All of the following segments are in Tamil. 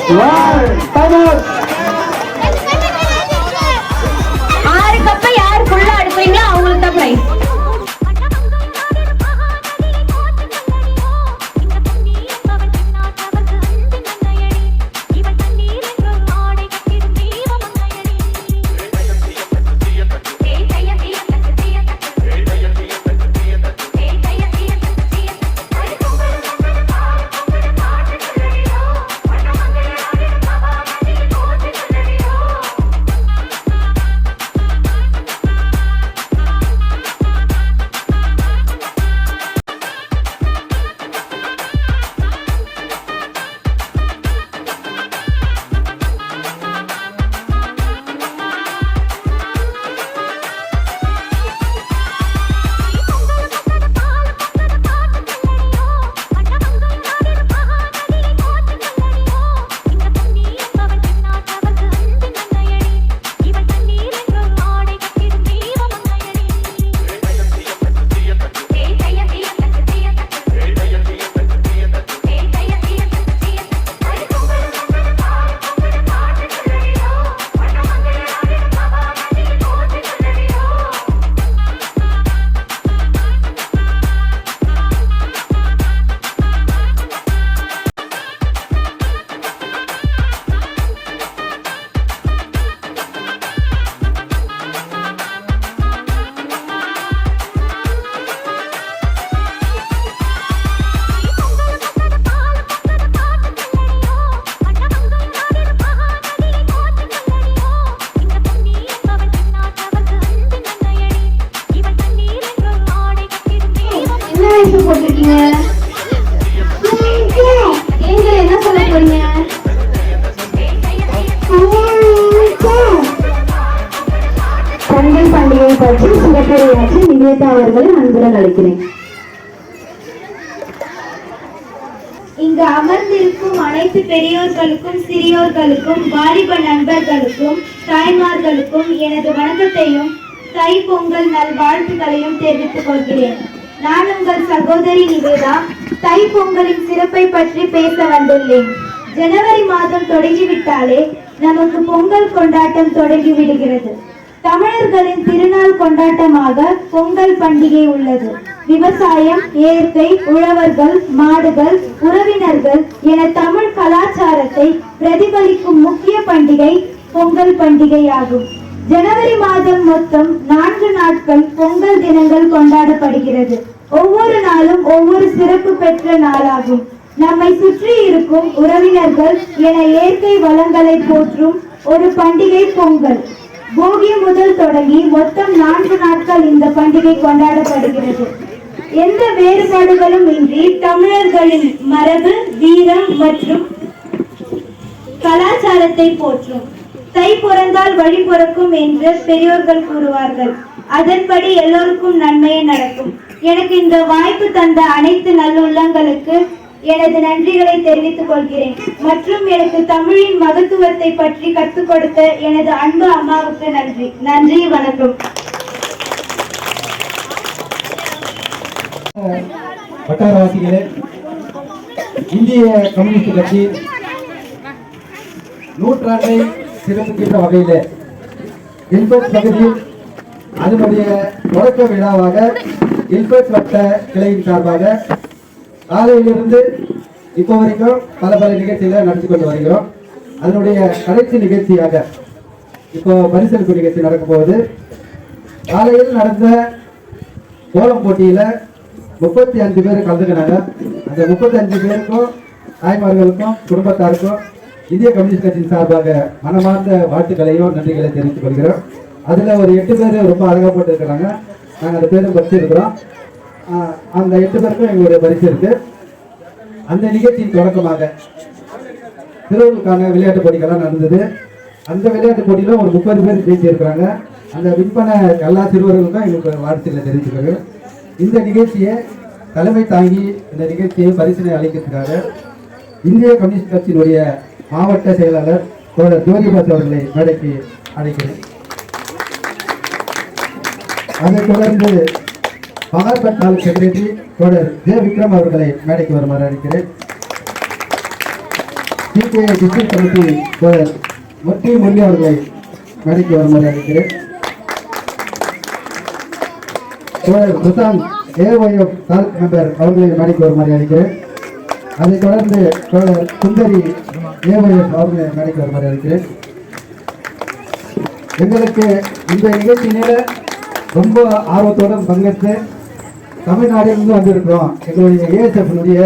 6 கப்பை யார் ஃபுல்லா அடிப்பீங்களோ அவங்களுக்கு தான் பிரைஸ். என்ன சொல்ல போறீங்க? பொங்கல் பண்டிகையை பற்றி சிறப்புரையாற்றி நிவேதா அவர்களை அன்புடன் அழைக்கிறேன். இங்கு அமர்ந்திருக்கும் அனைத்து பெரியோர்களுக்கும் சிறியோர்களுக்கும் வாலிப நண்பர்களுக்கும் தாய்மார்களுக்கும் எனது வணக்கத்தையும் தை பொங்கல் நல்வாழ்த்துக்களையும் தெரிவித்துக் கொள்கிறேன். நான் உங்கள் சகோதரி நிவேதா. தை பொங்கலின் சிறப்பை பற்றி பேச வந்துள்ளேன். ஜனவரி மாதம் தொடங்கிவிட்டாலே நமக்கு பொங்கல் கொண்டாட்டம் தொடங்கி விடுகிறது. தமிழர்களின் திருநாள் கொண்டாட்டமாக பொங்கல் பண்டிகை உள்ளது. விவசாயம், இயற்கை, உழவர்கள், மாடுகள், உறவினர்கள் என தமிழ் கலாச்சாரத்தை பிரதிபலிக்கும் முக்கிய பண்டிகை பொங்கல் பண்டிகை ஆகும். ஜனவரி மாதம் மொத்தம் 4 நாட்கள் பொங்கல் தினங்கள் கொண்டாடப்படுகிறது. ஒவ்வொரு நாளும் ஒவ்வொரு சிறப்பு பெற்ற நாளாகும். நம்மை சுற்றி இருக்கும் உறவினர்கள் என இயற்கை வளங்களை போற்றும் ஒரு பண்டிகை பொங்கல். போகி முதல் தொடங்கி மொத்தம் 4 நாட்கள் இந்த பண்டிகை கொண்டாடப்படுகிறது. எந்த வேறுபாடுகளும் இன்றி தமிழர்களின் மரபு, வீரம் மற்றும் கலாச்சாரத்தை போற்றும். தை பிறந்தால் வழி பிறக்கும் என்று பெரியோர்கள் கூறுவார்கள். அதன்படி எல்லோருக்கும் நன்மையே நடக்கும். எனக்கு இந்த வாய்ப்பு தந்த அனைத்து நல்லுள்ளங்களுக்கு எனது நன்றிகளை தெரிவித்துக் கொள்கிறேன். மற்றும் எனக்கு தமிழின் மகத்துவத்தை பற்றி கற்றுக் கொடுத்த எனது அன்பு அம்மாவுக்கு நன்றி. நன்றி, வணக்கம். வட்டாரவாசிகளே, இந்திய கம்யூனிஸ்ட் கட்சி நூற்றாண்டை சிறப்பிக்கின்ற வகையில் இல்பர்ட் பகுதியில் அதனுடைய தொடக்க விழாவாக இல்பர்ட் வட்ட கிளையின் சார்பாக காலையிலிருந்து இப்போ வரைக்கும் பல நிகழ்ச்சிகளை நடத்தி கொண்டு வருகிறோம். அதனுடைய கடைசி நிகழ்ச்சியாக இப்போ பரிசளிப்பு நிகழ்ச்சி நடக்கும் போது காலையில் நடந்த கோலம் போட்டியில 35 பேர் கலந்துக்கினாங்க. அந்த 35 பேருக்கும் தாய்மார்களுக்கும் குடும்பத்தாருக்கும் இந்திய கம்யூனிஸ்ட் கட்சியின் சார்பாக மனமார்ந்த வாழ்த்துக்களையும் நன்றிகளை தெரிவித்துக் கொள்கிறோம். அதுல ஒரு 8 பேர் ரொம்ப அழகா போட்டு இருக்கிறாங்க. நாங்கள் அந்த பேரும் பரிசு இருக்கிறோம். அந்த 8 பேருக்கும் எங்களுடைய பரிசு இருக்கு. அந்த நிகழ்ச்சியின் தொடக்கமாக சிறுவர்களுக்கான விளையாட்டு போட்டிகள்லாம் நடந்தது. அந்த விளையாட்டு போட்டியில ஒரு 30 பேர் ஜெயிச்சு இருக்கிறாங்க. அந்த விற்பன எல்லா சிறுவர்களுக்கும் எங்களுக்கு வாழ்த்துக்களை தெரிவித்துக்கிறாங்க. இந்த நிகழ்ச்சியை தலைமை தாங்கி இந்த நிகழ்ச்சியை பரிசனை அளிக்கிறதுக்காக இந்திய கம்யூனிஸ்ட் கட்சியினுடைய மாவட்ட செயலாளர் தோழர் ஜோதிபாஸ் அவர்களை மேடைக்கு அழைக்கிறேன். அதைத் தொடர்ந்து பகார்பட் தாலுக் செக்ரட்டரி தோழர் ஜே விக்ரம் அவர்களை மேடைக்கு வருமாறு அழைக்கிறேன். சிபிஐ டிஸ்ட்ரிக்ட் கமிட்டி முத்தி முரளி அவர்களை மேடைக்கு வருமாறு அழைக்கிறேன். பிரசாந்த் ஏஒய்எஃப் தாலுக் மெம்பர் அவர்களை மேடைக்கு வருமாறு அழைக்கிறேன். அதைத் தொடர்ந்து சுந்தரி ஏஒய்எஃப் அவர்களை மேடைக்கு வருமாறு அழைக்கிறேன். எங்களுக்கு இந்த நிகழ்ச்சியில ரொம்ப ஆர்வத்துடன் பங்கேற்று தமிழ்நாட்டிலிருந்து வந்திருக்கிறோம். எங்களுடைய ஏஎஸ்எஃப்னுடைய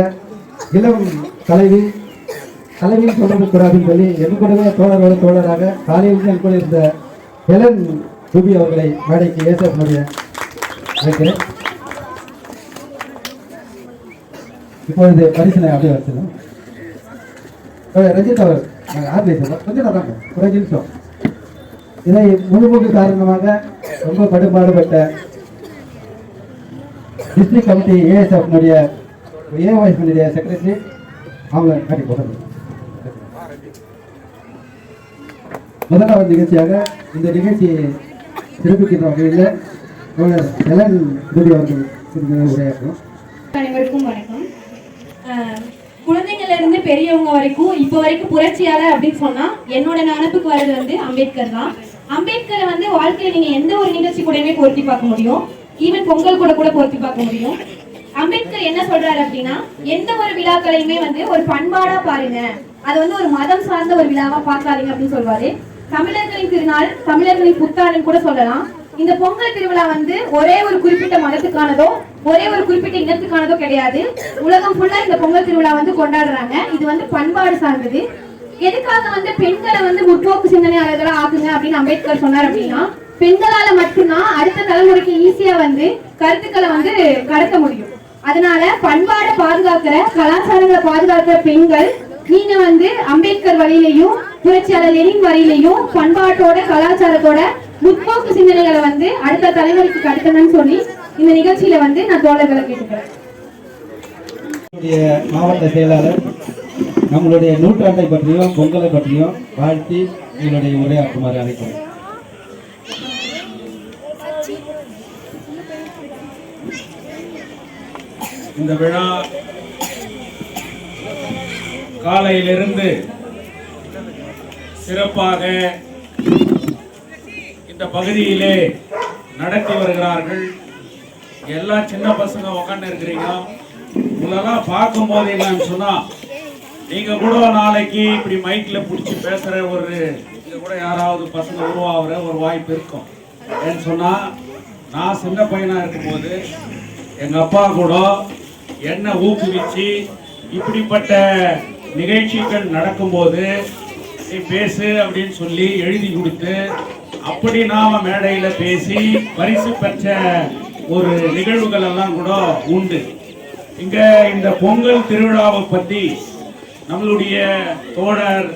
இளம் தலைவியும் சொல்றது கூடாதுன்னு சொல்லி என் கூடவே தோழராக காலையில் என் கூட இருந்த ஹெலன் ரூபி அவர்களை மேடைக்கு ஏஎஸ்எஃப்னுடைய அழைக்கிறேன். இப்பொழுது பரிசனை அப்படியே வச்சிடலாம். ரஞ்சித் அவர் கொஞ்சம் தாங்க ஒரு 5 நிமிஷம். இதை முழுமுக காரணமாக ரொம்ப கடும்பாடுபட்ட டிஸ்ட்ரிக்ட் கமிட்டி ஏஎஸ்எஃப்னுடைய செக்ரட்டரி அவங்க காட்டி போடுறது. முதலாவது நிகழ்ச்சியாக இந்த நிகழ்ச்சியை சிறப்பிக்கின்ற வகையில் ஹெலன் ரூபி அவர்கள் உரையாற்றும். அனைவருக்கும் வணக்கம். குழந்தைங்கள்ல இருந்து பெரியவங்க வரைக்கும் இப்போ வரைக்கும் புரட்சியாளர் அப்படின்னு சொன்னா என்னோட நினைப்புக்கு வர்றது வந்து அம்பேத்கர் தான். அம்பேத்கரை வந்து வாழ்க்கையில நீங்க எந்த ஒரு நிகழ்ச்சி கூடவே பொருத்தி பார்க்க முடியும். ஈவன் பொங்கல் கூட பொருத்தி பார்க்க முடியும். அம்பேத்கர் என்ன சொல்றாரு அப்படின்னா, எந்த ஒரு விழாக்களையுமே வந்து ஒரு பண்பாடா பாருங்க, அது வந்து ஒரு மதம் சார்ந்த ஒரு விழாவா பார்க்காதீங்க அப்படின்னு சொல்வாரு. தமிழர்களின் திருநாள், தமிழர்களின் புத்தாண்டு கூட சொல்லலாம். இந்த பொங்கல் திருவிழா வந்து ஒரே ஒரு குறிப்பிட்ட மதத்துக்கானதோ ஒரே ஒரு குறிப்பிட்ட இனத்துக்கானதோ கிடையாது. உலகம் ஃபுல்லா இந்த பொங்கல் திருவிழா வந்து கொண்டாடுறாங்க. இது வந்து பண்பாடு சார்ந்தது. எதுக்காக வந்து பெண்களை வந்து முற்போக்கு சிந்தனையாளர்களா ஆக்குங்க அப்படின்னு அம்பேத்கர் சொன்னார் அப்படின்னா, பெண்களால மட்டும்தான் அடுத்த தலைமுறைக்கு ஈஸியா வந்து கருத்துக்களை வந்து கடத்த முடியும். அதனால பண்பாடை பாதுகாக்கிற, கலாச்சாரங்களை பாதுகாக்கிற பெண்கள் நீங்க வந்து அம்பேத்கர் வழியிலையும் புரட்சியாளர் லெனின் வழியிலையும் பண்பாட்டோட கலாச்சாரத்தோட முற்போக்கு சிந்தனைகளை வந்து அடுத்த தலைமுறைக்கு கடத்தணும்னு சொல்லி இந்த நிகழ்ச்சியில வந்து நான் தோழர்களை கேட்டுக்கிறேன். மாவட்ட செயலாளர் நம்மளுடைய நூற்றாண்டை பற்றியும் பொங்கலை பற்றியும் வாழ்த்தி எங்களுடைய உரையாற்றுமாறு அழைக்கிறேன். இந்த விழா காலையிலிருந்து சிறப்பாக இந்த பகுதியிலே நடத்தி வருகிறார்கள். எல்லா சின்ன பசங்க உட்காந்து இருக்கிறீங்க. உங்களெல்லாம் பார்க்கும் போது என்னன்னு சொன்னா, நீங்க கூட நாளைக்கு இப்படி மைக்ல பிடிச்சி பேசுற இங்க கூட யாராவது பசங்க உருவாகிற ஒரு வாய்ப்பு இருக்கும். ஏன்னு சொன்னா, நான் சின்ன பையனா இருக்கும்போது எங்க அப்பா கூட என்ன ஊக்குவிச்சு இப்படிப்பட்ட நிகழ்ச்சிகள் நடக்கும்போது நீ பேசு அப்படின்னு சொல்லி எழுதி கொடுத்து அப்படி நாம மேடையில பேசி பரிசு பெற்ற ஒரு நிகழ்வுகள் எல்லாம் கூட உண்டு. இங்க இந்த பொங்கல் திருவிழாவை பத்தி நம்மளுடைய தோழர்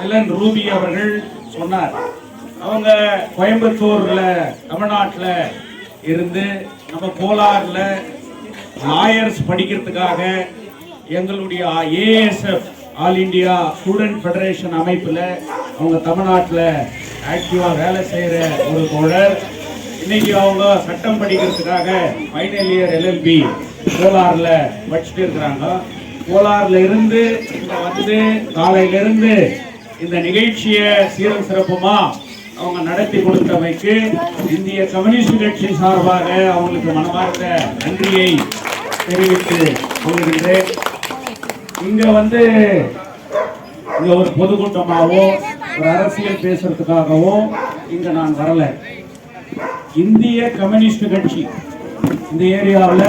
ஹெலன் ரூபி அவர்கள் சொன்னார். அவங்க கோயம்புத்தூர்ல தமிழ்நாட்டில் இருந்து நம்ம கோலார்ல லாயர்ஸ் படிக்கிறதுக்காக எங்களுடைய ASF all India student federation அமைப்பில் அவங்க தமிழ்நாட்டில் ஆக்டிவாக வேலை செய்கிற ஒரு தோழர். இன்னைக்கு அவங்க சட்டம் படிக்கிறதுக்காக ஃபைனல் இயர் எல்எல்பி கோலாரில் படிச்சுட்டு இருக்கிறாங்க. கோலாரில் இருந்து இங்கே வந்து காலையிலிருந்து இந்த நிகழ்ச்சியை சீரும் சிறப்புமா அவங்க நடத்தி கொடுத்தமைக்கு இந்திய கம்யூனிஸ்ட் கட்சி சார்பாக அவங்களுக்கு மனமார்ந்த நன்றியை தெரிவித்து கொள்கின்றேன். இங்க வந்து இங்க ஒரு பொதுக்கூட்டமாகவோ ஒரு அரசியல் பேசுறதுக்காகவோ இங்க நான் வரல. இந்திய கம்யூனிஸ்ட் கட்சி இந்த ஏரியாவில்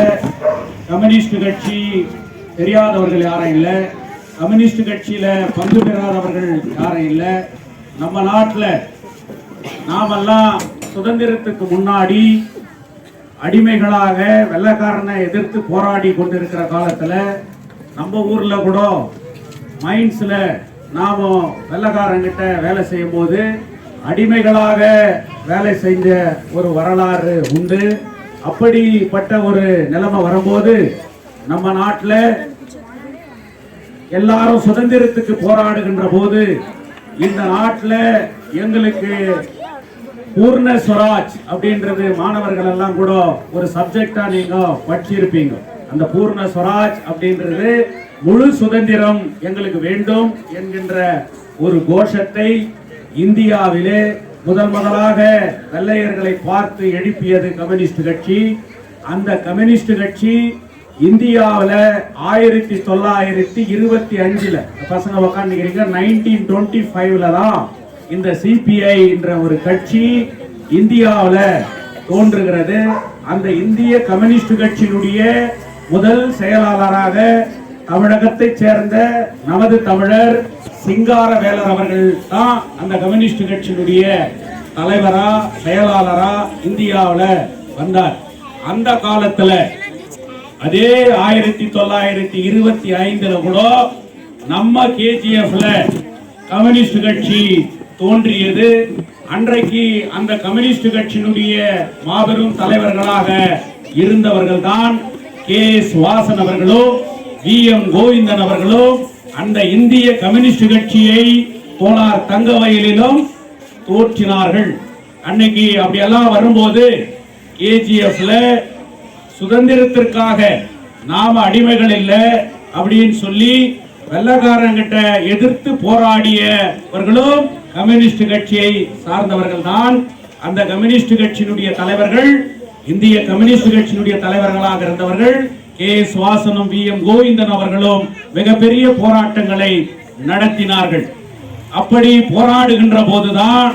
கம்யூனிஸ்ட் கட்சி தெரியாதவர்கள் யாரும் இல்லை, கம்யூனிஸ்ட் கட்சியில பங்கு பெறாதவர்கள் யாரும் இல்லை. நம்ம நாட்டில் நாமெல்லாம் சுதந்திரத்துக்கு முன்னாடி அடிமைகளாக வெள்ளைக்காரனை எதிர்த்து போராடி கொண்டிருக்கிற காலத்துல நம்ம ஊர்ல கூட மைன்ஸ்ல நாம வெள்ளைக்காரங்கிட்ட வேலை செய்யும் போது அடிமைகளாக வேலை செஞ்ச ஒரு வரலாறு உண்டு. அப்படிப்பட்ட ஒரு நிலைமை வரும்போது நம்ம நாட்டில் எல்லாரும் சுதந்திரத்துக்கு போராடுகின்ற போது இந்த நாட்டில் எங்களுக்கு பூர்ண ஸ்வராஜ் அப்படின்றது மாணவர்கள் எல்லாம் கூட ஒரு சப்ஜெக்டா நீங்க படிச்சிருப்பீங்க. அந்த பூர்ண ஸ்வராஜ் அப்படின்றது முழு சுதந்திரம் எங்களுக்கு வேண்டும் என்கின்ற ஒரு கோஷத்தை இந்தியாவிலே முதலாக வெள்ளையர்களை பார்த்து எழுப்பியது கம்யூனிஸ்ட் கட்சி. அந்த கம்யூனிஸ்ட் கட்சி இந்தியாவில் 1925 பசங்க உக்காந்துக்கிறீங்க 1925 தான் இந்த சிபிஐ என்ற ஒரு கட்சி இந்தியாவில் தோன்றுகிறது. அந்த இந்திய கம்யூனிஸ்ட் கட்சியினுடைய முதல் செயலாளராக தமிழகத்தைச் சேர்ந்த நமது தமிழர் சிங்காரவேலர் அவர்கள் தான் அந்த கம்யூனிஸ்ட் கட்சியினுடைய தலைவரா செயலாளரா இந்தியாவில் வந்தார். அந்த காலத்துல அதே 1925 கூட நம்ம கேஜிஎஃப்ல கம்யூனிஸ்ட் கட்சி தோன்றியது. அன்றைக்கு அந்த கம்யூனிஸ்ட் கட்சியினுடைய மாபெரும் தலைவர்களாக இருந்தவர்கள் தான் கே.எஸ். வாசன் அவர்களும் வி.எம். கோவிந்தன் அவர்களும் அந்த இந்திய கம்யூனிஸ்ட் கட்சியை கோலார் தங்கவயலிலும் தோற்றினார்கள். அன்னைக்கு அப்படியெல்லாம் வரும்போது கேஜிஎஃப்ல சுதந்திரத்திற்காக நாம அடிமைகள் இல்லை அப்படின்னு சொல்லி வெள்ளக்காரங்கிட்ட எதிர்த்து போராடியவர்களும் கம்யூனிஸ்ட் கட்சியை சார்ந்தவர்கள் தான். அந்த கம்யூனிஸ்ட் கட்சியினுடைய தலைவர்கள் இந்திய கம்யூனிஸ்ட் கட்சியினுடைய தலைவர்களாக இருந்தவர்கள் கே.எஸ். வாசனும் வி.எம். கோவிந்தன் அவர்களும் மிகப்பெரிய போராட்டங்களை நடத்தினார்கள். அப்படி போராடுகின்ற போதுதான்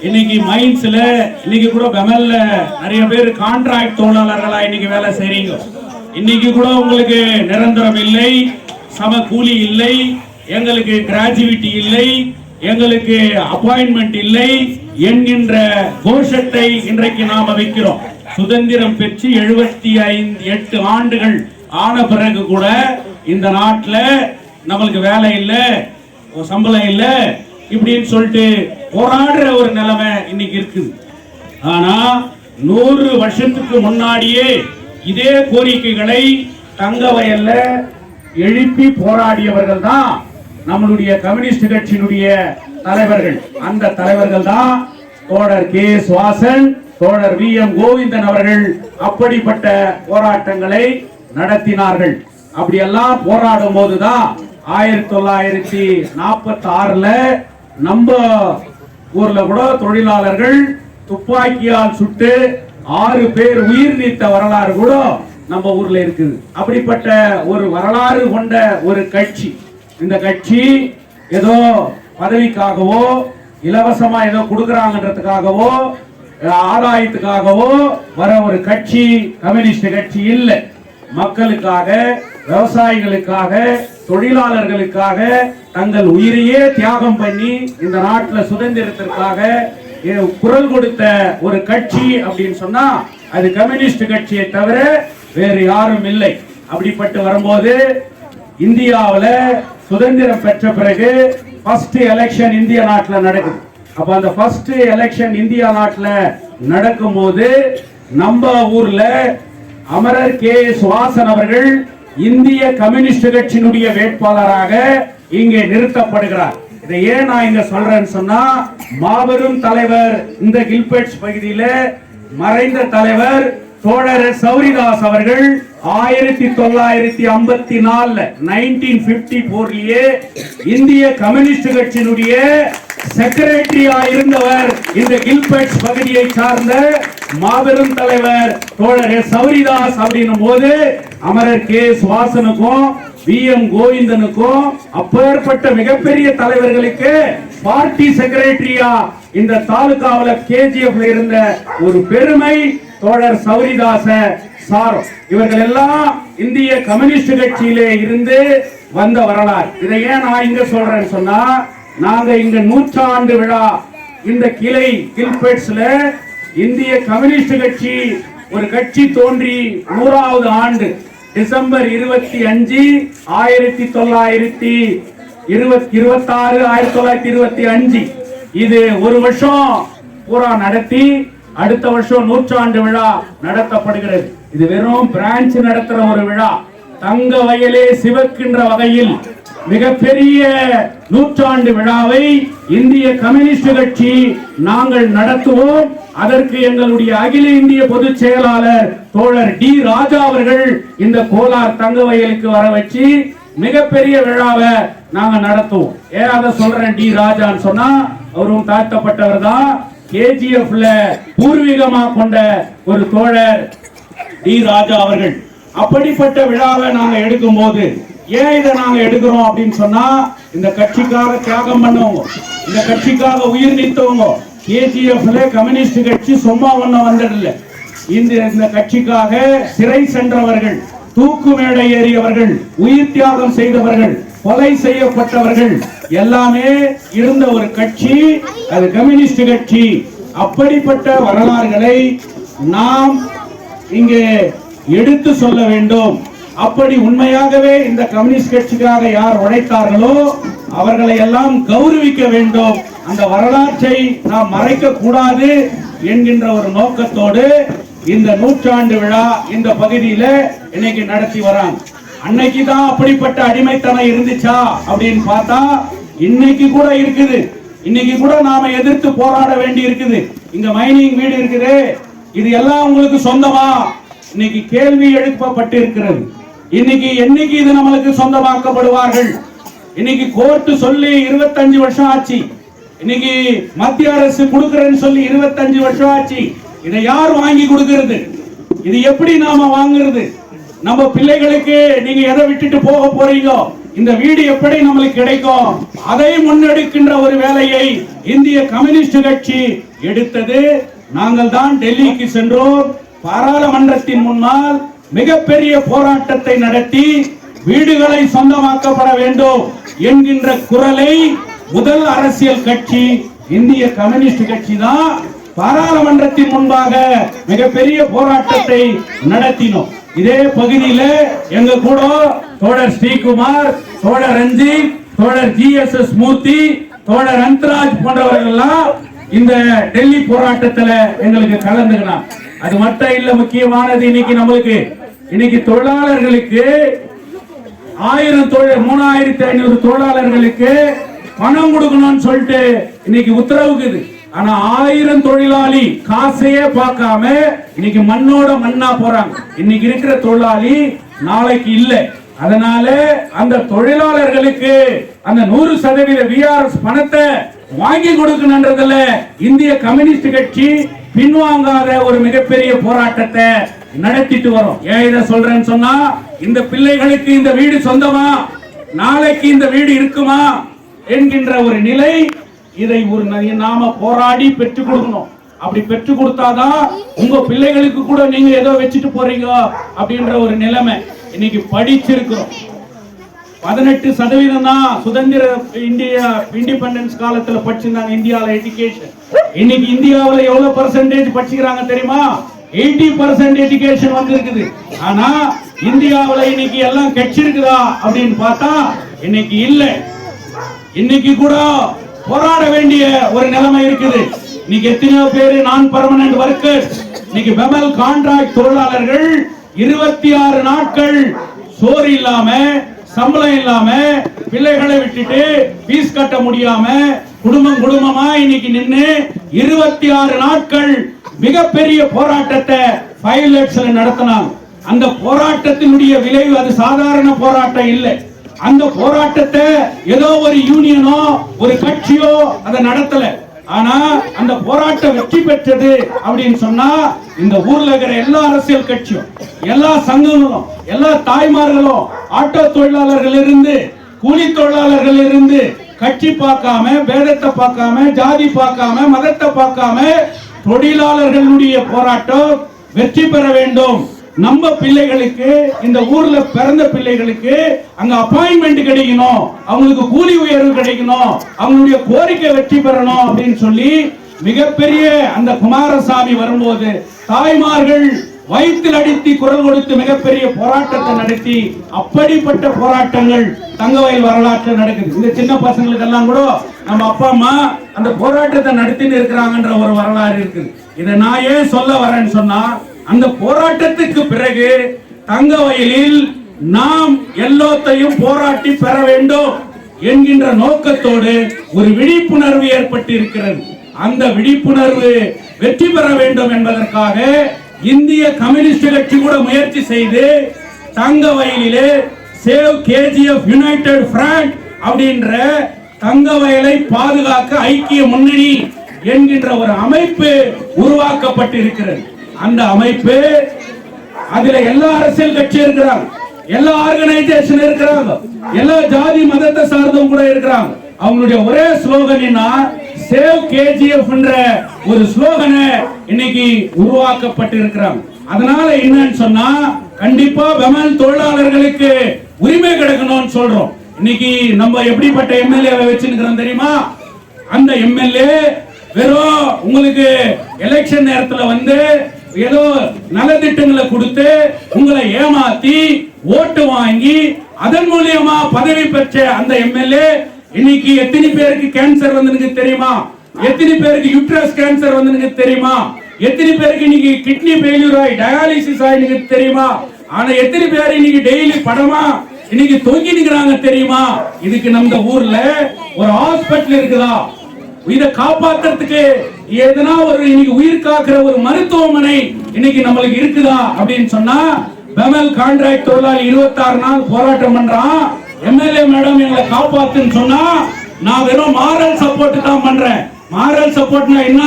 இன்னைக்கு மைன்ஸ்ல இன்னைக்கு கூட பெமல்ல நிறைய பேர் கான்ட்ராக்ட் தொழிலாளர்களா இன்னைக்கு வேலை செய்றீங்க. இன்னைக்கு கூட உங்களுக்கு நிரந்தரம் இல்லை, சம கூலி இல்லை, எங்களுக்கு கிராஜுவிட்டி இல்லை, எங்களுக்கு அப்பாயின்மெண்ட் இல்லை என்கின்ற கோஷத்தை இன்றைக்கு நாம வைக்கிறோம். சுதந்திரம் பெற்று 78 ஆண்டுகள் ஆன பிறகு கூட இந்த நாட்டுல நம்மளுக்கு வேலை இல்லை, சம்பளம் இல்லை இப்படின்னு சொல்லிட்டு போராடுற ஒரு நிலைமை இன்னைக்கு இருக்குது. ஆனா 100 வருஷத்துக்கு முன்னாடியே இதே கோரிக்கைகளை தங்கவயல்ல எழுப்பி போராடியவர்கள் தான் நம்மளுடைய கம்யூனிஸ்ட் கட்சியினுடைய தலைவர்கள். அந்த தலைவர்கள் தான் தோழர் கே.எஸ். வாசன், தோழர் வி.எம். கோவிந்தன் அவர்கள் அப்படிப்பட்ட போராட்டங்களை நடத்தினார்கள். அப்படியெல்லாம் போராடும் போதுதான் 1946 நம்ம ஊர்ல கூட தொழிலாளர்கள் துப்பாக்கியால் சுட்டு 6 பேர் உயிர் நீத்த வரலாறு கூட நம்ம ஊர்ல இருக்குது. அப்படிப்பட்ட ஒரு வரலாறு கொண்ட ஒரு கட்சி. இந்த கட்சி ஏதோ பதவிக்காகவோ இலவசமா ஏதோ கொடுக்கறாங்கன்றதுக்காகவோ ஆதாயத்துக்காகவோ வர ஒரு கட்சி கம்யூனிஸ்ட் கட்சி இல்லை. மக்களுக்காக, விவசாயிகளுக்காக, தொழிலாளர்களுக்காக தங்கள் உயிரையே தியாகம் பண்ணி இந்த நாட்டில் சுதந்திரத்திற்காக குரல் கொடுத்த ஒரு கட்சி அப்படின்னு சொன்னா அது கம்யூனிஸ்ட் கட்சியை தவிர வேறு யாரும் இல்லை. அப்படிப்பட்டு வரும்போது இந்தியாவில் சுதந்திரம் பெற்ற பிறகு ஃபர்ஸ்ட் எலெக்ஷன் இந்திய நாட்டில் நடக்குது. அப்ப அந்த ஃபர்ஸ்ட் எலெக்ஷன் இந்தியா நாட்டில் நடக்கும் போது நம்ம ஊர்ல அமரர் கே.எஸ். வாசன் அவர்கள் இந்திய கம்யூனிஸ்ட் கட்சியினுடைய வேட்பாளராக இங்கே நிறுத்தப்படுகிறார். இதை ஏன் நான் இங்க சொல்றேன்னு சொன்னா மாபெரும் தலைவர் இந்த கில்பெட்ஸ் பகுதியில மறைந்த தலைவர் தோழர் சௌரிதாஸ் அவர்கள் 1954 இந்திய கம்யூனிஸ்ட் கட்சியினுடைய செக்ரட்டரியா இருந்தவர் இந்த கில்பெட்ஸ் பகுதியை சார்ந்த மாபெரும் தலைவர் தோழர் சௌரிதாஸ் அப்படின்னும் போது அமரர் கே.எஸ். வாசனுக்கும் வி.எம். கோவிந்தனுக்கும் அப்பேற்பட்ட மிகப்பெரிய தலைவர்களுக்கு பார்ட்டி செக்ரட்டரியா இந்த தாலுகாவில் கேஜிஎஃப்ல இருந்த ஒரு பெருமை தோழர் சௌரிதாச சாரும். இவர்கள் எல்லாம் இந்திய கம்யூனிஸ்ட் கட்சியிலே இருந்து வந்த வரலாறு. இதை ஏன் நான் இங்க சொல்றேன்னு சொன்னா நாங்க இங்க 100ஆண்டு விழா இந்த கிளை கில்பெட்ஸ்ல இந்திய கம்யூனிஸ்ட் கட்சி ஒரு கட்சி தோன்றி 100வது ஆண்டு டிசம்பர் 25 1925 இது ஒரு வருஷம் பூரா நடத்தி அடுத்த வருஷம் 100ஆண்டு விழா நடத்தப்படுகிறது. இது வெறும் பிரான்ச் நடத்துற ஒரு விழா. தங்க வயலே சிவக்கின்ற வகையில் மிகப்பெரிய 100ஆண்டு விழாவை இந்திய கம்யூனிஸ்ட் கட்சி நாங்கள் நடத்துவோம். அதற்கு எங்களுடைய அகில இந்திய பொதுச் செயலாளர் தோழர் டி. ராஜா அவர்கள் இந்த கோலார் தங்க வயலுக்கு வர வச்சு மிகப்பெரிய விழாவை நாங்க நடத்துவோம். ஏன் அதை சொல்றேன் டி ராஜான்னு சொன்னா, அவரும் தாழ்த்தப்பட்டவர் தான். கேஜிஎஃப்ல பூர்வீகமா கொண்ட ஒரு தோழர் டி ராஜா அவர்கள். அப்படிப்பட்ட விழாவை நாங்க எடுக்கும் போது ஏன் இதை நாங்க எடுக்கிறோம் அப்படின்னு சொன்னா, இந்த கட்சிக்காக தியாகம் பண்ணவங்க, இந்த கட்சிக்காக உயிர் நீத்தவங்க. கேஜிஎஃப்ல கம்யூனிஸ்ட் கட்சி சும்மா ஒண்ணு வந்ததில்லை. இந்த கட்சிக்காக சிறை சென்றவர்கள், தூக்கு மேடை ஏறியவர்கள், உயிர் தியாகம் செய்தவர்கள், கொலை செய்யப்பட்டவர்கள் எல்லாமே இருந்த ஒரு கட்சி அது கம்யூனிஸ்ட் கட்சி. அப்படிப்பட்ட வரலாறுகளை நாம் இங்கே எடுத்து சொல்ல வேண்டும். அப்படி உண்மையாகவே இந்த கம்யூனிஸ்ட் கட்சிக்காக யார் உழைத்தார்களோ அவர்களை எல்லாம் கௌரவிக்க வேண்டும். அந்த வரலாற்றை நாம் மறைக்க கூடாது என்கின்ற ஒரு நோக்கத்தோடு இந்த 100ஆண்டு விழா இந்த பகுதியில இன்னைக்கு நடத்தி வராங்க. அன்னைக்கு தான் அப்படிப்பட்ட அடிமைத்தனம் இருந்துச்சா அப்படின்னு பார்த்தா இன்னைக்கு கூட இருக்குது. இன்னைக்கு கூட நாம எதிர்த்து போராட வேண்டி இருக்குது. இங்க மைனிங் வீடு இருக்குது, இது எல்லாம் உங்களுக்கு சொந்தமா? இன்னைக்கு கேள்வி எழுப்பப்பட்டு இருக்கிறது. இன்னைக்கு என்னைக்கு இது நம்மளுக்கு சொந்தமாக்கப்படுவார்கள்? இன்னைக்கு கோர்ட்டு சொல்லி 25 வருஷம் ஆச்சு. இன்னைக்கு மத்திய அரசு கொடுக்கிறேன்னு சொல்லி 25 வருஷம் ஆச்சு. இதை யார் வாங்கி கொடுக்கிறது? இது எப்படி நாம வாங்குறது? நம்ம பிள்ளைகளுக்கு நீங்க எதை விட்டுட்டு போக போறீங்க? இந்த வீடு எப்படி நம்மளுக்கு கிடைக்கும்? அதை முன்னெடுக்கின்ற ஒரு வேலையை இந்திய கம்யூனிஸ்ட் கட்சி எடுத்தது. நாங்கள் தான் டெல்லிக்கு சென்றோம். பாராளுமன்றத்தின் முன்னால் மிகப்பெரிய போராட்டத்தை நடத்தி வீடுகளை சொந்தமாக்கப்பட வேண்டும் என்கின்ற குரலை முதல் அரசியல் கட்சி இந்திய கம்யூனிஸ்ட் கட்சி தான் பாராளுமன்றத்தின் முன்பாக மிகப்பெரிய போராட்டத்தை நடத்தினோம். இதே பகுதியில எங்க கூட தோழர் ஸ்ரீகுமார், தோழர் ரஞ்சித், தோழர் ஜிஎஸ்எஸ் மூர்த்தி, தோழர் அந்தராஜ் போன்றவர்கள் எல்லாம் இந்த டெல்லி போராட்டத்துல எங்களுக்கு கலந்துக்கினார். அது மட்டும் இல்ல, முக்கியமானது இன்னைக்கு தொழிலாளர்களுக்கு 3500 தொழிலாளர்களுக்கு பணம் கொடுக்கணும்னு சொல்லிட்டு இன்னைக்கு உத்தரவுக்குது. ஆனா 1000 தொழிலாளி காசையே பார்க்காம இன்னைக்கு மண்ணோட மண்ணா போறாங்க. இன்னைக்கு இருக்கிற தொழிலாளி நாளைக்கு இல்ல. அதனால அந்த தொழிலாளர்களுக்கு அந்த 100% விஆர்எஸ் பணத்தை வாங்கி கொடுக்கணும்ன்றதுல இந்திய கம்யூனிஸ்ட் கட்சி பின்வாங்காத ஒரு மிகப்பெரிய போராட்டத்தை நடத்திட்டு வரும். ஏன் இதை சொல்றேன்னு சொன்னா, இந்த பிள்ளைகளுக்கு இந்த வீடு சொந்தமா, நாளைக்கு இந்த வீடு இருக்குமா என்கின்ற ஒரு நிலை, இதை ஒரு நாம போராடி பெற்றுக் கொடுக்கணும். அப்படி பெற்றுக் கொடுத்தாதான் உங்க பிள்ளைகளுக்கு கூட நீங்க ஏதோ வச்சுட்டு போறீங்க அப்படின்ற ஒரு நிலைமை. இன்னைக்கு படிச்சிருக்கிறோம் 18% தான் சுதந்திர இண்டிபெண்டன்ஸ் காலத்துல படிச்சிருந்தாங்க இந்தியாவில் எஜுகேஷன். இன்னைக்கு இந்தியாவில் எவ்வளவு பர்சன்டேஜ் படிச்சுக்கிறாங்க தெரியுமா? 80% எஜுகேஷன் வந்திருக்குது. ஆனா இந்தியாவில் இன்னைக்கு எல்லாம் கிடைச்சிருக்குதா அப்படின்னு பார்த்தா இன்னைக்கு இல்ல. இன்னைக்கு கூட போராட வேண்டிய ஒரு நிலைமை இருக்குது. இன்னைக்கு எத்தனையோ பேரு நான் பெர்மனன்ட் ஒர்க்கர்ஸ், இன்னைக்கு பெமல் கான்ட்ராக்ட் தொழிலாளர்கள் 26 நாட்கள் சோறு இல்லாம, சம்பளம் இல்லாம, பிள்ளைகளை விட்டுட்டு பீஸ் கட்ட முடியாம குடும்பமா இன்னைக்கு நின்று 26 நாட்கள் மிகப்பெரிய போராட்டத்தை 5 லட்சம் நடத்தினாங்க. அந்த போராட்டத்தினுடைய விளைவு அது சாதாரண போராட்டம் இல்லை. அந்த போராட்டத்தை ஏதோ ஒரு யூனியனோ ஒரு கட்சியோ அதை நடத்தல. ஆனா அந்த போராட்டம் வெற்றி பெற்றது அப்படின்னு சொன்னா இந்த ஊர்ல இருக்கிற எல்லா அரசியல் கட்சியும், எல்லா சங்கங்களும், எல்லா தாய்மார்களும், ஆட்டோ தொழிலாளர்கள் இருந்து, கூலி தொழிலாளர்கள் இருந்து, கட்சி பார்க்காம, பேதத்தை பார்க்காம, ஜாதி பார்க்காம, மதத்தை பார்க்காம தொழிலாளர்களுடைய போராட்டம் வெற்றி பெற வேண்டும். நம்ம பிள்ளைகளுக்கு, இந்த ஊர்ல பிறந்த பிள்ளைகளுக்கு அங்க அப்பாயின்மெண்ட் கிடைக்கணும், அவங்களுக்கு கூலி உயர்வு கிடைக்கணும், அவங்களுடைய கோரிக்கை வெற்றி பெறணும் அப்படின்னு சொல்லி மிகப்பெரிய அந்த குமாரசாமி வரும்போது தாய்மார்கள் வயிற்றில் அடித்து குரல் கொடுத்து மிகப்பெரிய போராட்டத்தை நடத்தி, அப்படிப்பட்ட போராட்டங்கள் தங்கவயல் வரலாற்றில் நடக்குது. இந்த சின்ன பசங்களுக்கு எல்லாம் கூட நம்ம அப்பா அம்மா அந்த போராட்டத்தை நடத்தின்னு இருக்கிறாங்கன்ற ஒரு வரலாறு இருக்குது. இதை நான் ஏன் சொல்ல வரேன்னு சொன்னா, அந்த போராட்டத்துக்கு பிறகு தங்கவயலில் நாம் எல்லாத்தையும் போராட்டி பெற வேண்டும் என்கின்ற நோக்கத்தோடு ஒரு விழிப்புணர்வு ஏற்பட்டு இருக்கிறது. அந்த விழிப்புணர்வு வெற்றி பெற வேண்டும் என்பதற்காக இந்திய கம்யூனிஸ்ட் கட்சி கூட முயற்சி செய்து தங்கவயலிலே சேவ் கேஜிஎஃப் யுனைடெட் ஃப்ரண்ட் அப்படின்ற தங்க வயலை பாதுகாக்க ஐக்கிய முன்னணி என்கின்ற ஒரு அமைப்பு உருவாக்கப்பட்டிருக்கிறது. அந்த அமைப்பு அதுல எல்லா அரசியல் கட்சி இருக்கிறாங்க, எல்லா ஆர்கனைசேஷன் இருக்கிறாங்க, எல்லா ஜாதி மதத்தை சார்ந்தவங்க கூட இருக்கிறாங்க. அவங்களுடைய ஒரே ஸ்லோகன் என்ன? சேவ் கேஜிஎஃப் என்ற ஒரு ஸ்லோகனை இன்னைக்கு உருவாக்கப்பட்டிருக்கிறாங்க. அதனால என்னன்னு சொன்னா கண்டிப்பா பெமல் தொழிலாளர்களுக்கு உரிமை கிடைக்கணும்னு சொல்றோம். இன்னைக்கு நம்ம எப்படிப்பட்ட எம்எல்ஏ வச்சிருக்கிறோம் தெரியுமா? அந்த எம்எல்ஏ வெறும் உங்களுக்கு எலெக்ஷன் நேரத்துல வந்து ஏதோ நலத்திட்டங்களை கொடுத்து உங்களை ஏமாத்தி ஓட்டு வாங்கி அதன் மூலியமா பதவி பெற்ற அந்த எம்எல்ஏ இன்னைக்கு எத்தனை பேருக்கு கேன்சர் வந்து தெரியுமா? எத்தனை பேருக்கு யூட்ரஸ் கேன்சர் வந்து தெரியுமா? எத்தனை பேருக்கு இன்னைக்கு கிட்னி ஃபெயிலியர் ஆகி டயாலிசிஸ் ஆகி தெரியுமா? ஆனா எத்தனை பேர் இன்னைக்கு டெய்லி படமா இன்னைக்கு தொங்கி நிக்கிறாங்க தெரியுமா? இதுக்கு நம்ம ஊர்ல ஒரு ஹாஸ்பிட்டல் இருக்குதா? இதை காப்பாத்துறதுக்கு எதனா ஒரு இன்னைக்கு உயிர் காக்கிற ஒரு மருத்துவமனை இன்னைக்கு நம்மளுக்கு இருக்குதா அப்படின்னு சொன்னா பெமல் கான்ட்ராக்ட் தொழிலாளி 26 நாள் போராட்டம் பண்றான். எம்எல்ஏ மேடம் எங்களை காப்பாத்துன்னு சொன்னா நான் வெறும் மாரல் சப்போர்ட் தான் பண்றேன். மாரல் சப்போர்ட்னா என்ன?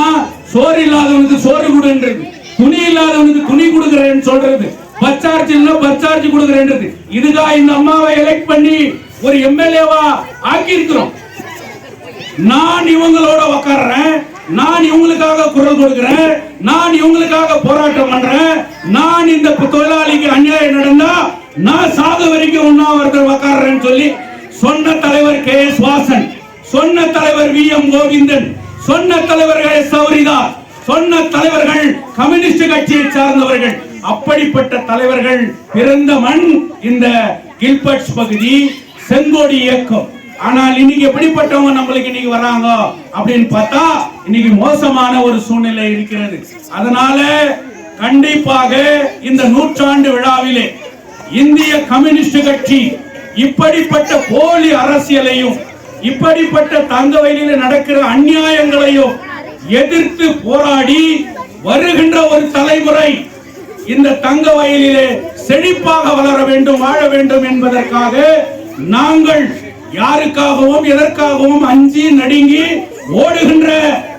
சோறு இல்லாதவனுக்கு சோறு கொடுன்றது, துணி இல்லாதவனுக்கு துணி கொடுக்கறேன்னு சொல்றது, பஸ் சார்ஜ் இல்ல பஸ் சார்ஜ் கொடுக்கறேன்றது. இதுதான் இந்த அம்மாவை எலெக்ட் பண்ணி ஒரு எம்எல்ஏவா ஆக்கி இருக்கிறோம். நான் இவங்களோட உட்கார்றேன், நான் இவங்களுக்காக குரல் கொடுக்கிறேன், நான் இவங்களுக்காக போராட்டம் பண்றேன். நான் இந்த தொழிலாளிக்கு அநியாயம் நடந்தா நான் சாக வரைக்கும் உண்ணாவிரதம் உட்கார்றேன்னு சொல்லி சொன்ன தலைவர் கே.எஸ். வாசன், சொன்ன தலைவர் வி.எம். கோவிந்தன், சொன்ன தலைவர்கள் சௌரிதாஸ், சொன்ன தலைவர்கள் கம்யூனிஸ்ட் கட்சியை சார்ந்தவர்கள். அப்படிப்பட்ட தலைவர்கள் பிறந்த மண் இந்த கில்பர்ட்ஸ் பகுதி, செங்கோடி இயக்கம். ஆனால் இன்னைக்கு எப்படிப்பட்டவங்க நம்மளுக்கு இன்னைக்கு வராங்க அப்படின்னு பார்த்தா இன்னைக்கு மோசமான ஒரு சூழ்நிலை இருக்கிறது. அதனால கண்டிப்பாக இந்த நூற்றாண்டு விழாவிலே இந்திய கம்யூனிஸ்ட் கட்சி இப்படிப்பட்ட போலி அரசியலையும் இப்படிப்பட்ட தங்க வயலில் நடக்கிற அநியாயங்களையும் எதிர்த்து போராடி வருகின்ற ஒரு தலைமுறை இந்த தங்க வயலிலே செழிப்பாக வளர வேண்டும், வாழ வேண்டும் என்பதற்காக நாங்கள் யாருக்காகவும் எதற்காகவும் அஞ்சி நடுங்கி ஓடுகின்ற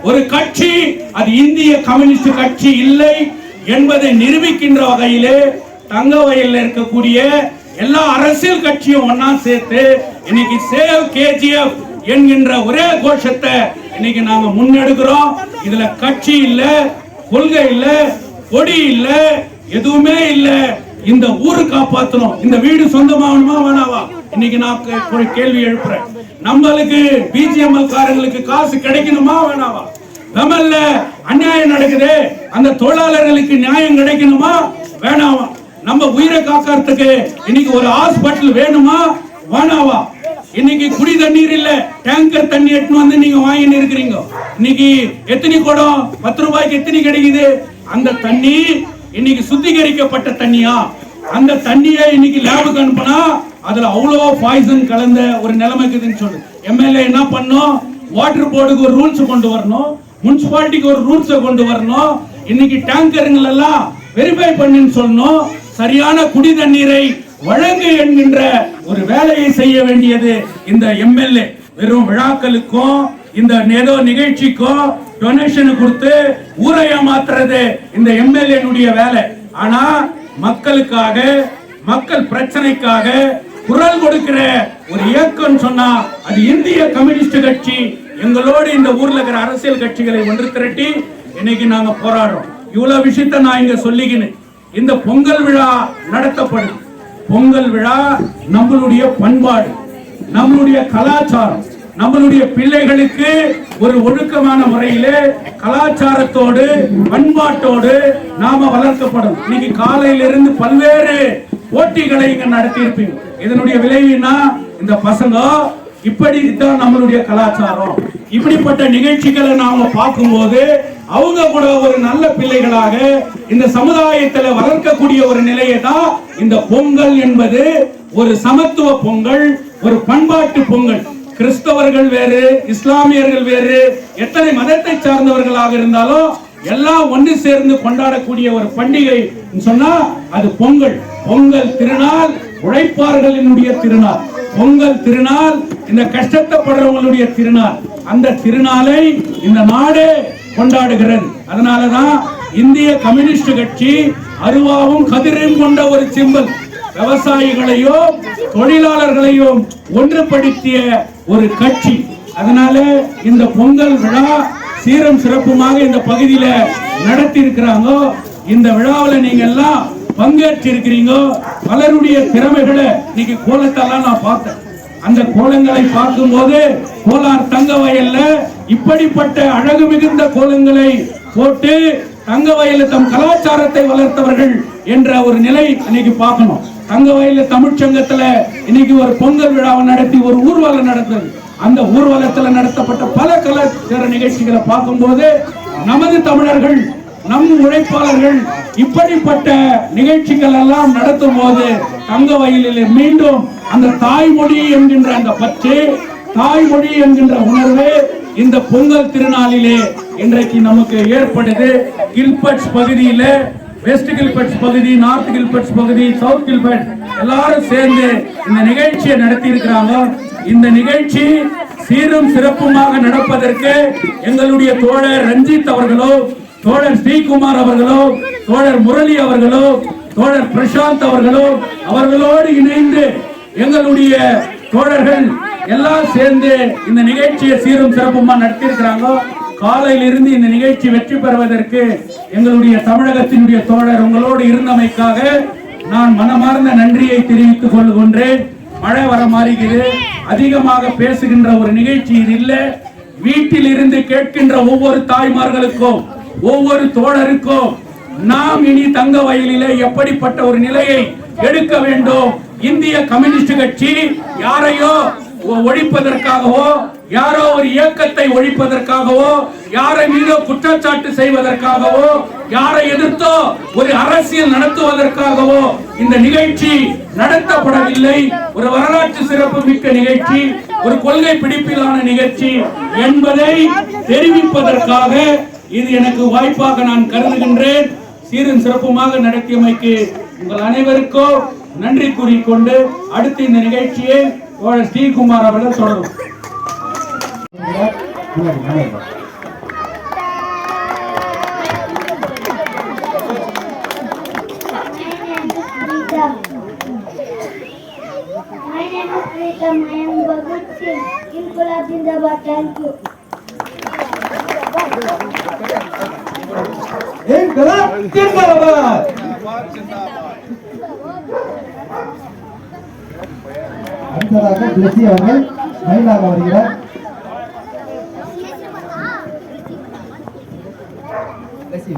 ஒரு கட்சி அது இந்திய கம்யூனிஸ்ட் கட்சி இல்லை என்பதை நிரூபிக்கின்ற வகையிலே தங்க வயலில் இருக்கக்கூடிய எல்லா அரசியல் கட்சியும் ஒன்னா சேர்த்து இன்னைக்கு சேவ் கேஜிஎஃப் என்கின்ற ஒரே கோஷத்தை இன்னைக்கு நாங்க முன்னெடுக்கிறோம். இதுல கட்சி இல்ல, கொள்கை இல்ல, கொடி இல்ல, எதுவுமே இல்ல. இந்த ஊரு காப்பாற்றணும். இந்த வீடு சொந்தமாகணுமா வேணாவா? இன்னைக்கு நான் ஒரு கேள்வி எழுப்புறேன். நம்மளுக்கு பிஜிஎம்எல் காரங்களுக்கு காசு கிடைக்கணுமா வேணாவா? நம்மள அநியாயம் நடக்குது, அந்த தொழிலாளர்களுக்கு நியாயம் கிடைக்கணுமா வேணாவா? நம்ம உயிரை காக்கிறதுக்கு இன்னைக்கு ஒரு ஹாஸ்பிட்டல் வேணுமா வேணாவா? இன்னைக்கு குடி தண்ணீர் இல்ல, டேங்கர் தண்ணி எடுத்து வந்து நீங்க வாங்கிட்டு இருக்கிறீங்க. இன்னைக்கு எத்தனை குடம் 10 ரூபாய்க்கு எத்தனை கிடைக்குது? அந்த தண்ணி இன்னைக்கு சுத்திகரிக்கப்பட்ட தண்ணியா? அந்த தண்ணியை இன்னைக்கு லேபுக்கு அனுப்பினா அதுல அவ்வளோ பாய்சன் கலந்த ஒரு நிலைமைக்குதுன்னு சொல்லு. எம்எல்ஏ என்ன பண்ணும்? வாட்டர் போர்டுக்கு ஒரு ரூல்ஸ் கொண்டு வரணும், முனிசிபாலிட்டிக்கு ஒரு ரூல்ஸ் கொண்டு வரணும். இன்னைக்கு டேங்கருங்கள் எல்லாம் வெரிஃபை பண்ணுன்னு சொல்லணும். சரியான குடி தண்ணீரை வழங்கு என்கின்ற ஒரு வேலையை செய்ய வேண்டியது இந்த எம்எல்ஏ. வெறும் விழாக்களுக்கும் இந்த ஏதோ நிகழ்ச்சிக்கும் டொனேஷன் கொடுத்து ஊரை ஏமாத்துறது இந்த எம்எல்ஏனுடைய வேலை. ஆனா மக்களுக்காக, மக்கள் பிரச்சனைக்காக குரல் கொடுக்கிற ஒரு இயக்கம் சொன்னா அது இந்திய கம்யூனிஸ்ட் கட்சி. எங்களோடு இந்த ஊர்ல இருக்கிற அரசியல் கட்சிகளை ஒன்று திரட்டி இன்னைக்கு நாங்க போராடுறோம். இவ்வளவு விஷயத்தை நான் இங்க சொல்லிக்கினேன். இந்த பொங்கல் விழா நடத்தப்படுது. பொங்கல் விழா நம்மளுடைய பண்பாடு, நம்மளுடைய கலாச்சாரம், நம்மளுடைய பிள்ளைகளுக்கு ஒரு ஒழுக்கமான முறையிலே கலாச்சாரத்தோடு பண்பாட்டோடு நாம வளர்க்கப்படும். இன்னைக்கு காலையிலிருந்து பல்வேறு போட்டிகளை இங்க நடத்தி இருப்பீங்க. இதனுடைய விளைவுனா இந்த பசங்க இப்படித்தான் நம்மளுடைய கலாச்சாரம். இப்படிப்பட்ட நிகழ்ச்சிகளை நாம பார்க்கும்போது அவங்க கூட ஒரு நல்ல பிள்ளைகளாக இந்த சமுதாயத்துல வளர்க்கக்கூடிய ஒரு நிலையை தான் இந்த பொங்கல் என்பது. ஒரு சமத்துவ பொங்கல், ஒரு பண்பாட்டு பொங்கல். கிறிஸ்தவர்கள் வேறு, இஸ்லாமியர்கள் வேறு, எத்தனை மதத்தை சார்ந்தவர்களாக இருந்தாலும் எல்லாம் ஒன்று சேர்ந்து கொண்டாடக்கூடிய ஒரு பண்டிகை சொன்னா அது பொங்கல். பொங்கல் திருநாள் உழைப்பாளர்களினுடைய திருநாள். பொங்கல் திருநாள் இந்த கஷ்டப்படுறவங்களுடைய திருநாள். அந்த திருநாளை இந்த நாடு கொண்டாடுகிறது. அதனாலதான் இந்திய கம்யூனிஸ்ட் கட்சி அருவாவும் கதிரையும் கொண்ட ஒரு சிம்பல். விவசாயிகளையும் தொழிலாளர்களையும் ஒன்றுபடுத்திய ஒரு கட்சி. அதனால இந்த பொங்கல் விழா சீரும் சிறப்புமாக இந்த பகுதியில நடத்தி இருக்கிறாங்க. இந்த விழாவில் நீங்க எல்லாம் பங்கேற்று இருக்கிறீங்க. பலருடைய திறமைகளை இன்னைக்கு கோலத்தெல்லாம் நான் பார்த்தேன். அந்த கோலங்களை பார்க்கும் போது கோலார் தங்க வயல்ல இப்படிப்பட்ட அழகு மிகுந்த கோலங்களை போட்டு தங்க வயல்ல தம் கலாச்சாரத்தை வளர்த்தவர்கள் என்ற ஒரு நிலை இன்னைக்கு பார்க்கணும். தங்க வயல்ல தமிழ்ச்சங்கத்துல இன்னைக்கு ஒரு பொங்கல் விழாவை நடத்தி ஒரு ஊர்வலம் நடந்தது. அந்த ஊர்வலத்தில் நடத்தப்பட்ட பல கலாச்சார நிகழ்ச்சிகளை பார்க்கும் போது நமது தமிழர்கள் நம் உழைப்பாளர்கள் இப்படிப்பட்ட நிகழ்ச்சிகள் எல்லாம் நடத்தும் போது தங்க வயலில் மீண்டும் அந்த தாய்மொழி என்கின்ற அந்த பற்று, தாய்மொழி என்கின்ற உணர்வு இந்த பொங்கல் திருநாளிலே இன்றைக்கு நமக்கு ஏற்படுது. கில்பட்ஸ் பகுதியில வெஸ்ட் கில்பட்ஸ் பகுதி, நார்த் கில்பட்ஸ் பகுதி, சவுத் கில்பட்ஸ் எல்லாரும் சேர்ந்து இந்த நிகழ்ச்சியை நடத்தி இருக்கிறாங்க. இந்த நிகழ்ச்சி சீரும் சிறப்புமாக நடப்பதற்கு எங்களுடைய தோழர் ரஞ்சித் அவர்களோ, தோழர் ஸ்ரீகுமார் அவர்களோ, தோழர் முரளி அவர்களோ, தோழர் பிரசாந்த் அவர்களோ, அவர்களோடு இணைந்து எங்களுடைய தோழர்கள் எல்லாம் சேர்ந்து இந்த நிகழ்ச்சியை சீரும் சிறப்புமா நடத்தி இருக்கிறாங்க. காலையில் இருந்து இந்த நிகழ்ச்சி வெற்றி பெறுவதற்கு எங்களுடைய தமிழகத்தினுடைய தோழர் உங்களோடு இருந்தமைக்காக நான் மனமார்ந்த நன்றியை தெரிவித்துக் கொள்கின்றேன். மழை வர மாறுகிறது. அதிகமாக பேசுகின்ற ஒரு நிகழ்ச்சி இது இல்லை. வீட்டில் இருந்து கேட்கின்ற ஒவ்வொரு தாய்மார்களுக்கும் ஒவ்வொரு தோழருக்கும் நாம் இனி தங்க வயலிலே எப்படிப்பட்ட ஒரு நிலையை எடுக்க வேண்டும். இந்திய கம்யூனிஸ்ட் கட்சி யாரையோ ஒழிப்பதற்காகவோ, யாரோ ஒரு இயக்கத்தை ஒழிப்பதற்காகவோ, யாரை மீதோ குற்றச்சாட்டு செய்வதற்காகவோ, யாரை எதிர்த்தோ ஒரு அரசியல் நடத்துவதற்காகவோ இந்த நிகழ்ச்சி நடத்தப்படவில்லை. ஒரு வரலாற்று சிறப்பு மிக்க நிகழ்ச்சி, ஒரு கொள்கை பிடிப்பிலான நிகழ்ச்சி என்பதை தெரிவிப்பதற்காக இது எனக்கு வாய்ப்பாக நான் கருதுகின்றேன். சீரும் சிறப்புமாக நடத்தியமைக்கு உங்கள் அனைவருக்கும் நன்றி கூறிக்கொண்டு அடுத்து இந்த நிகழ்ச்சியை தோழர் ஸ்ரீகுமார் அவர்கள் தொடரும். My name is Pritam. I am Bhagat Singh. Inqilab Zindabad. Thank you. Inqilab Zindabad. அடுத்ததாக பிளஸி அவர்கள் மயிலாக வருகிறார். பிளஸி